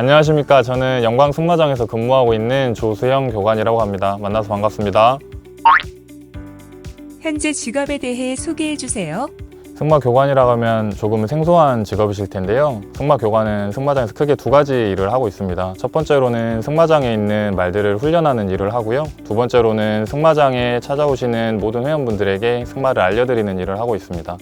안녕하십니까. 저는 영광 승마장에서 근무하고 있는 조수형 교관이라고 합니다. 만나서 반갑습니다. 현재 직업에 대해 소개해 주세요. 승마 교관이라고 하면 조금 생소한 직업이실 텐데요. 승마 교관은 승마장에서 크게 두 가지 일을 하고 있습니다. 첫 번째로는 승마장에 있는 말들을 훈련하는 일을 하고요. 두 번째로는 승마장에 찾아오시는 모든 회원분들에게 승마를 알려드리는 일을 하고 있습니다.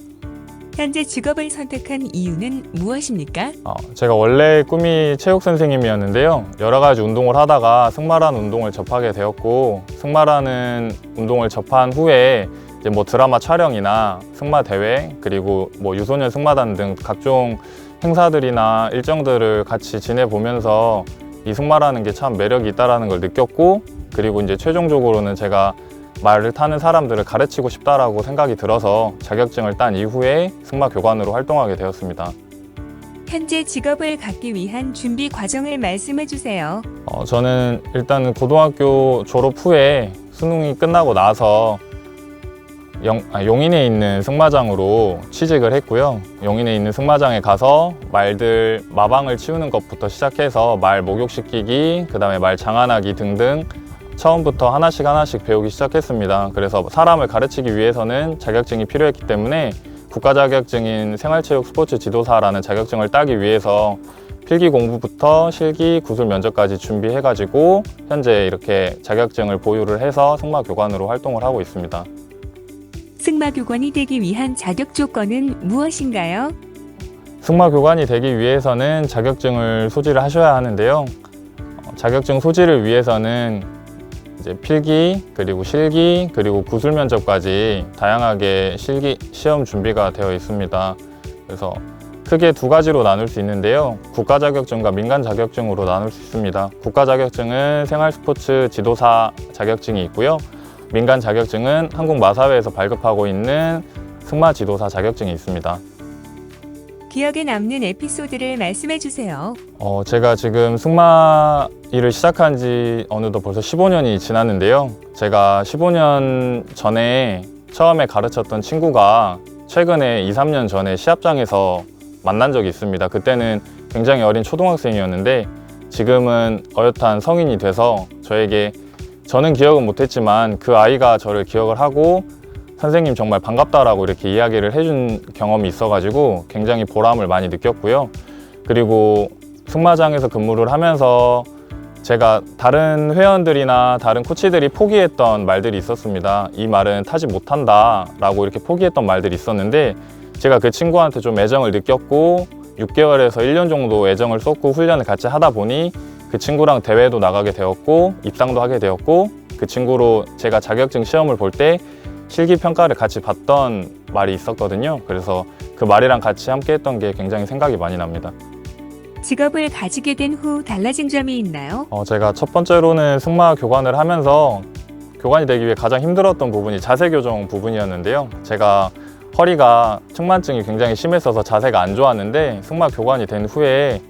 현재 직업을 선택한 이유는 무엇입니까? 제가 원래 꿈이 체육 선생님이었는데요. 여러 가지 운동을 하다가 승마라는 운동을 접하게 되었고, 승마라는 운동을 접한 후에 이제 드라마 촬영이나 승마 대회, 그리고 유소년 승마단 등 각종 행사들이나 일정들을 같이 지내보면서 이 승마라는 게 참 매력이 있다는 걸 느꼈고, 그리고 이제 최종적으로는 제가 말을 타는 사람들을 가르치고 싶다라고 생각이 들어서 자격증을 딴 이후에 승마 교관으로 활동하게 되었습니다. 현재 직업을 갖기 위한 준비 과정을 말씀해 주세요. 저는 일단 고등학교 졸업 후에 수능이 끝나고 나서 용인에 있는 승마장으로 취직을 했고요. 용인에 있는 승마장에 가서 말들 마방을 치우는 것부터 시작해서 말 목욕시키기, 그 다음에 말 장안하기 등등 처음부터 하나씩 배우기 시작했습니다. 그래서 사람을 가르치기 위해서는 자격증이 필요했기 때문에 국가 자격증인 생활체육 스포츠 지도사라는 자격증을 따기 위해서 필기 공부부터 실기, 구술 면접까지 준비해가지고 현재 이렇게 자격증을 보유를 해서 승마 교관으로 활동을 하고 있습니다. 승마 교관이 되기 위한 자격 조건은 무엇인가요? 승마 교관이 되기 위해서는 자격증을 소지를 하셔야 하는데요. 자격증 소지를 위해서는 이제 필기, 그리고 실기, 그리고 구술 면접까지 다양하게 시험 준비가 되어 있습니다. 그래서 크게 두 가지로 나눌 수 있는데요. 국가 자격증과 민간 자격증으로 나눌 수 있습니다. 국가 자격증은 생활스포츠 지도사 자격증이 있고요. 민간 자격증은 한국마사회에서 발급하고 있는 승마 지도사 자격증이 있습니다. 기억에 남는 에피소드를 말씀해 주세요. 제가 지금 승마 일을 시작한 지 어느덧 벌써 15년이 지났는데요. 제가 15년 전에 처음에 가르쳤던 친구가 최근에 2, 3년 전에 시합장에서 만난 적이 있습니다. 그때는 굉장히 어린 초등학생이었는데 지금은 어엿한 성인이 돼서 저는 기억은 못했지만 그 아이가 저를 기억을 하고 선생님 정말 반갑다라고 이렇게 이야기를 해준 경험이 있어가지고 굉장히 보람을 많이 느꼈고요. 그리고 승마장에서 근무를 하면서 제가 다른 회원들이나 다른 코치들이 포기했던 말들이 있었습니다. 이 말은 타지 못한다 라고 이렇게 포기했던 말들이 있었는데 제가 그 친구한테 좀 애정을 느꼈고 6개월에서 1년 정도 애정을 쏟고 훈련을 같이 하다 보니 그 친구랑 대회도 나가게 되었고 입상도 하게 되었고 그 친구로 제가 자격증 시험을 볼 때 실기 평가를 같이 봤던 말이 있었거든요. 그래서 그 말이랑 같이 함께 했던 게 굉장히 생각이 많이 납니다. 직업을 가지게 된 후 달라진 점이 있나요? 제가 첫 번째로는 승마 교관을 하면서 교관이 되기 위해 가장 힘들었던 부분이 자세 교정 부분이었는데요. 제가 허리가 측만증이 굉장히 심했어서 자세가 안 좋았는데 승마 교관이 된 후에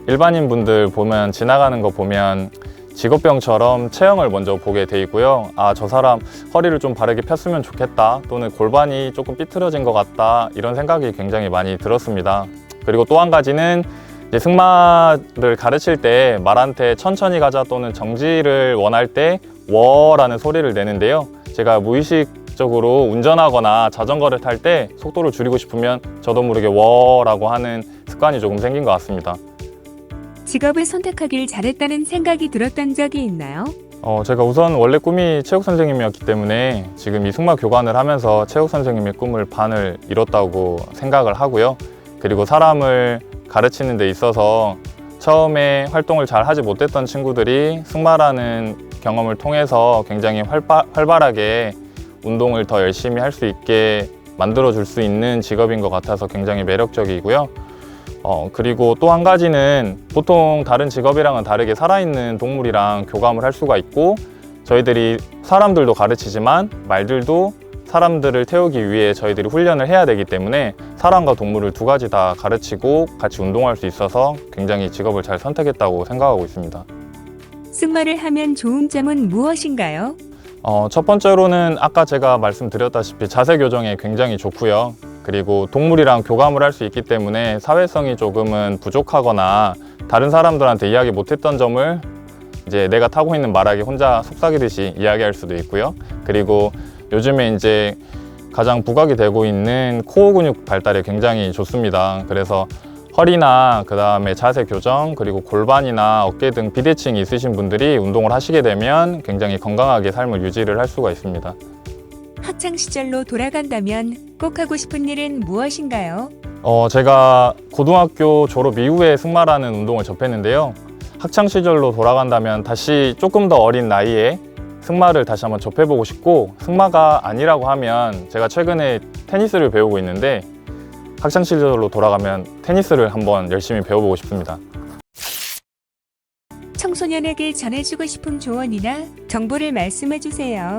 일반인 분들 지나가는 거 보면 직업병처럼 체형을 먼저 보게 돼 있고요. 저 사람 허리를 좀 바르게 폈으면 좋겠다, 또는 골반이 조금 삐뚤어진 것 같다, 이런 생각이 굉장히 많이 들었습니다. 그리고 또 한 가지는 이제 승마를 가르칠 때 말한테 천천히 가자 또는 정지를 원할 때 워라는 소리를 내는데요. 제가 무의식적으로 운전하거나 자전거를 탈 때 속도를 줄이고 싶으면 저도 모르게 워라고 하는 습관이 조금 생긴 것 같습니다. 직업을 선택하길 잘했다는 생각이 들었던 적이 있나요? 제가 우선 원래 꿈이 체육 선생님이었기 때문에 지금 이 승마 교관을 하면서 체육 선생님의 꿈을 반을 이뤘다고 생각을 하고요. 그리고 사람을 가르치는 데 있어서 처음에 활동을 잘 하지 못했던 친구들이 승마라는 경험을 통해서 굉장히 활발하게 운동을 더 열심히 할 수 있게 만들어줄 수 있는 직업인 것 같아서 굉장히 매력적이고요. 그리고 또 한 가지는 보통 다른 직업이랑은 다르게 살아있는 동물이랑 교감을 할 수가 있고, 저희들이 사람들도 가르치지만 말들도 사람들을 태우기 위해 저희들이 훈련을 해야 되기 때문에 사람과 동물을 두 가지 다 가르치고 같이 운동할 수 있어서 굉장히 직업을 잘 선택했다고 생각하고 있습니다. 승마를 하면 좋은 점은 무엇인가요? 첫 번째로는 아까 제가 말씀드렸다시피 자세 교정에 굉장히 좋고요. 그리고 동물이랑 교감을 할 수 있기 때문에 사회성이 조금은 부족하거나 다른 사람들한테 이야기 못했던 점을 이제 내가 타고 있는 말하기 혼자 속삭이듯이 이야기할 수도 있고요. 그리고 요즘에 이제 가장 부각이 되고 있는 코어 근육 발달에 굉장히 좋습니다. 그래서 허리나 그 다음에 자세 교정, 그리고 골반이나 어깨 등 비대칭이 있으신 분들이 운동을 하시게 되면 굉장히 건강하게 삶을 유지를 할 수가 있습니다. 학창 시절로 돌아간다면 꼭 하고 싶은 일은 무엇인가요? 제가 고등학교 졸업 이후에 승마라는 운동을 접했는데요. 학창 시절로 돌아간다면 다시 조금 더 어린 나이에 승마를 다시 한번 접해보고 싶고, 승마가 아니라고 하면 제가 최근에 테니스를 배우고 있는데 학창 시절로 돌아가면 테니스를 한번 열심히 배워보고 싶습니다. 청소년에게 전해주고 싶은 조언이나 정보를 말씀해 주세요.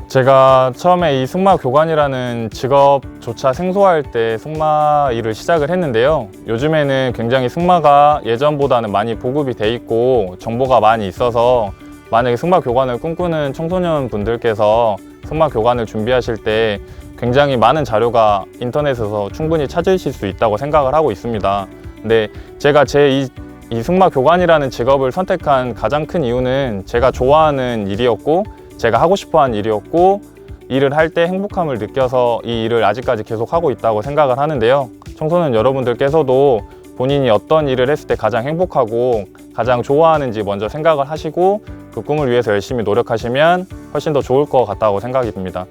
제가 처음에 이 승마 교관이라는 직업조차 생소할 때 승마 일을 시작을 했는데요. 요즘에는 굉장히 승마가 예전보다는 많이 보급이 돼 있고 정보가 많이 있어서, 만약에 승마 교관을 꿈꾸는 청소년 분들께서 승마 교관을 준비하실 때 굉장히 많은 자료가 인터넷에서 충분히 찾으실 수 있다고 생각을 하고 있습니다. 근데 제가 이 승마 교관이라는 직업을 선택한 가장 큰 이유는 제가 좋아하는 일이었고, 제가 하고 싶어하는 일이었고, 일을 할 때 행복함을 느껴서 이 일을 아직까지 계속 하고 있다고 생각을 하는데요. 청소년 여러분들께서도 본인이 어떤 일을 했을 때 가장 행복하고 가장 좋아하는지 먼저 생각을 하시고 그 꿈을 위해서 열심히 노력하시면 훨씬 더 좋을 것 같다고 생각이 듭니다.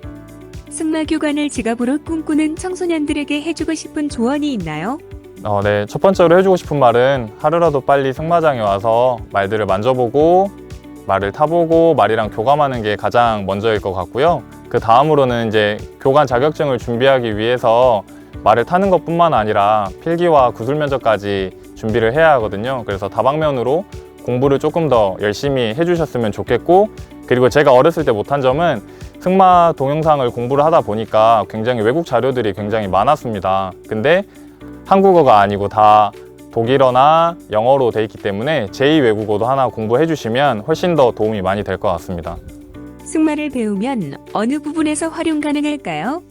승마 교관을 직업으로 꿈꾸는 청소년들에게 해주고 싶은 조언이 있나요? 네. 첫 번째로 해주고 싶은 말은 하루라도 빨리 승마장에 와서 말들을 만져보고 말을 타보고 말이랑 교감하는 게 가장 먼저일 것 같고요. 그 다음으로는 이제 교관 자격증을 준비하기 위해서 말을 타는 것뿐만 아니라 필기와 구술 면접까지 준비를 해야 하거든요. 그래서 다방면으로 공부를 조금 더 열심히 해주셨으면 좋겠고, 그리고 제가 어렸을 때 못한 점은 승마 동영상을 공부를 하다 보니까 굉장히 외국 자료들이 굉장히 많았습니다. 근데 한국어가 아니고 다 독일어나 영어로 돼 있기 때문에 제2 외국어도 하나 공부해 주시면 훨씬 더 도움이 많이 될 것 같습니다. 승마를 배우면 어느 부분에서 활용 가능할까요?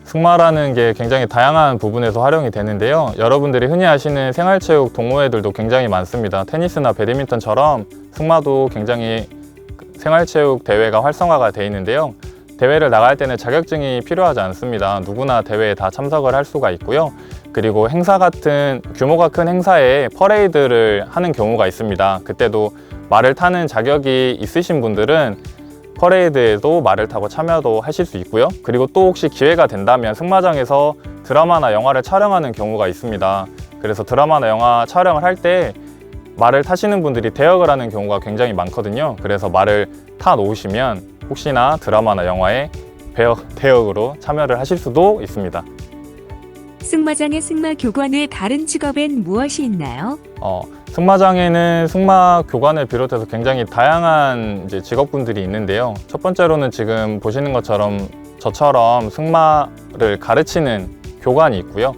승마라는 게 굉장히 다양한 부분에서 활용이 되는데요. 여러분들이 흔히 아시는 생활체육 동호회들도 굉장히 많습니다. 테니스나 배드민턴처럼 승마도 굉장히 생활체육 대회가 활성화가 돼 있는데요. 대회를 나갈 때는 자격증이 필요하지 않습니다. 누구나 대회에 다 참석을 할 수가 있고요. 그리고 행사 같은 규모가 큰 행사에 퍼레이드를 하는 경우가 있습니다. 그때도 말을 타는 자격이 있으신 분들은 퍼레이드에도 말을 타고 참여도 하실 수 있고요. 그리고 또 혹시 기회가 된다면 승마장에서 드라마나 영화를 촬영하는 경우가 있습니다. 그래서 드라마나 영화 촬영을 할 때 말을 타시는 분들이 대역을 하는 경우가 굉장히 많거든요. 그래서 말을 타 놓으시면 혹시나 드라마나 영화에 대역으로 참여를 하실 수도 있습니다. 승마장의 승마 교관 외 다른 직업엔 무엇이 있나요? 승마장에는 승마 교관을 비롯해서 굉장히 다양한 이제 직업군들이 있는데요. 첫 번째로는 지금 보시는 것처럼 저처럼 승마를 가르치는 교관이 있고요.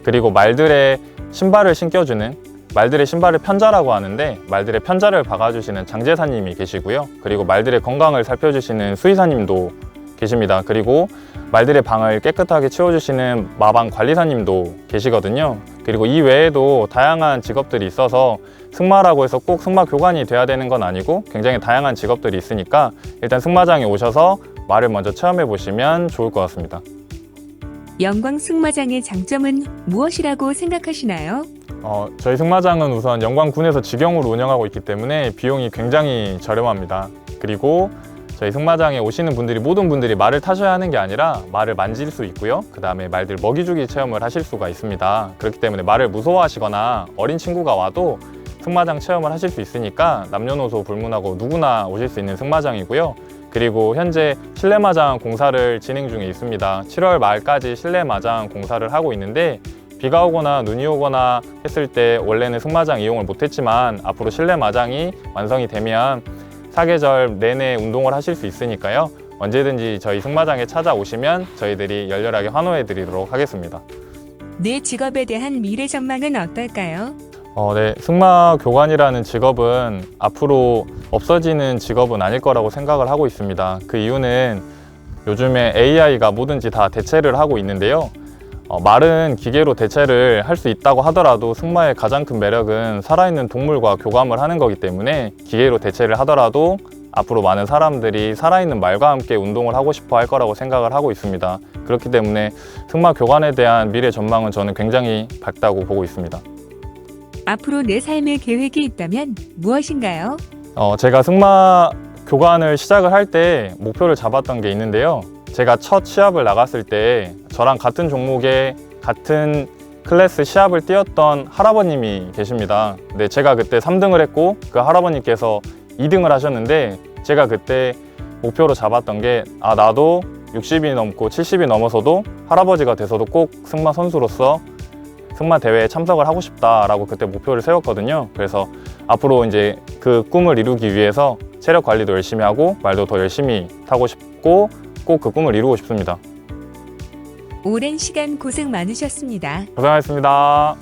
그리고 말들의 신발을 신겨주는, 말들의 신발을 편자라고 하는데 말들의 편자를 박아주시는 장제사님이 계시고요. 그리고 말들의 건강을 살펴주시는 수의사님도 계십니다. 그리고 말들의 방을 깨끗하게 치워주시는 마방 관리사님도 계시거든요. 그리고 이 외에도 다양한 직업들이 있어서 승마라고 해서 꼭 승마 교관이 돼야 되는 건 아니고 굉장히 다양한 직업들이 있으니까 일단 승마장에 오셔서 말을 먼저 체험해 보시면 좋을 것 같습니다. 영광 승마장의 장점은 무엇이라고 생각하시나요? 저희 승마장은 우선 영광군에서 직영으로 운영하고 있기 때문에 비용이 굉장히 저렴합니다. 그리고 저희 승마장에 오시는 분들이 모든 분들이 말을 타셔야 하는 게 아니라 말을 만질 수 있고요. 그 다음에 말들 먹이주기 체험을 하실 수가 있습니다. 그렇기 때문에 말을 무서워하시거나 어린 친구가 와도 승마장 체험을 하실 수 있으니까 남녀노소 불문하고 누구나 오실 수 있는 승마장이고요. 그리고 현재 실내마장 공사를 진행 중에 있습니다. 7월 말까지 실내마장 공사를 하고 있는데 비가 오거나 눈이 오거나 했을 때 원래는 승마장 이용을 못했지만 앞으로 실내마장이 완성이 되면 사계절 내내 운동을 하실 수 있으니까요. 언제든지 저희 승마장에 찾아오시면 저희들이 열렬하게 환호해 드리도록 하겠습니다. 내 직업에 대한 미래 전망은 어떨까요? 네. 승마 교관이라는 직업은 앞으로 없어지는 직업은 아닐 거라고 생각을 하고 있습니다. 그 이유는 요즘에 AI가 뭐든지 다 대체를 하고 있는데요. 말은 기계로 대체를 할 수 있다고 하더라도 승마의 가장 큰 매력은 살아있는 동물과 교감을 하는 거기 때문에 기계로 대체를 하더라도 앞으로 많은 사람들이 살아있는 말과 함께 운동을 하고 싶어 할 거라고 생각을 하고 있습니다. 그렇기 때문에 승마 교관에 대한 미래 전망은 저는 굉장히 밝다고 보고 있습니다. 앞으로 내 삶의 계획이 있다면 무엇인가요? 제가 승마 교관을 시작을 할 때 목표를 잡았던 게 있는데요. 제가 첫 시합을 나갔을 때 저랑 같은 종목에 같은 클래스 시합을 뛰었던 할아버님이 계십니다. 근데 제가 그때 3등을 했고 그 할아버님께서 2등을 하셨는데 제가 그때 목표로 잡았던 게 나도 60이 넘고 70이 넘어서도 할아버지가 돼서도 꼭 승마 선수로서 승마 대회에 참석을 하고 싶다라고 그때 목표를 세웠거든요. 그래서 앞으로 이제 그 꿈을 이루기 위해서 체력 관리도 열심히 하고 말도 더 열심히 타고 싶고 꼭 그 꿈을 이루고 싶습니다. 오랜 시간 고생 많으셨습니다. 고생하셨습니다.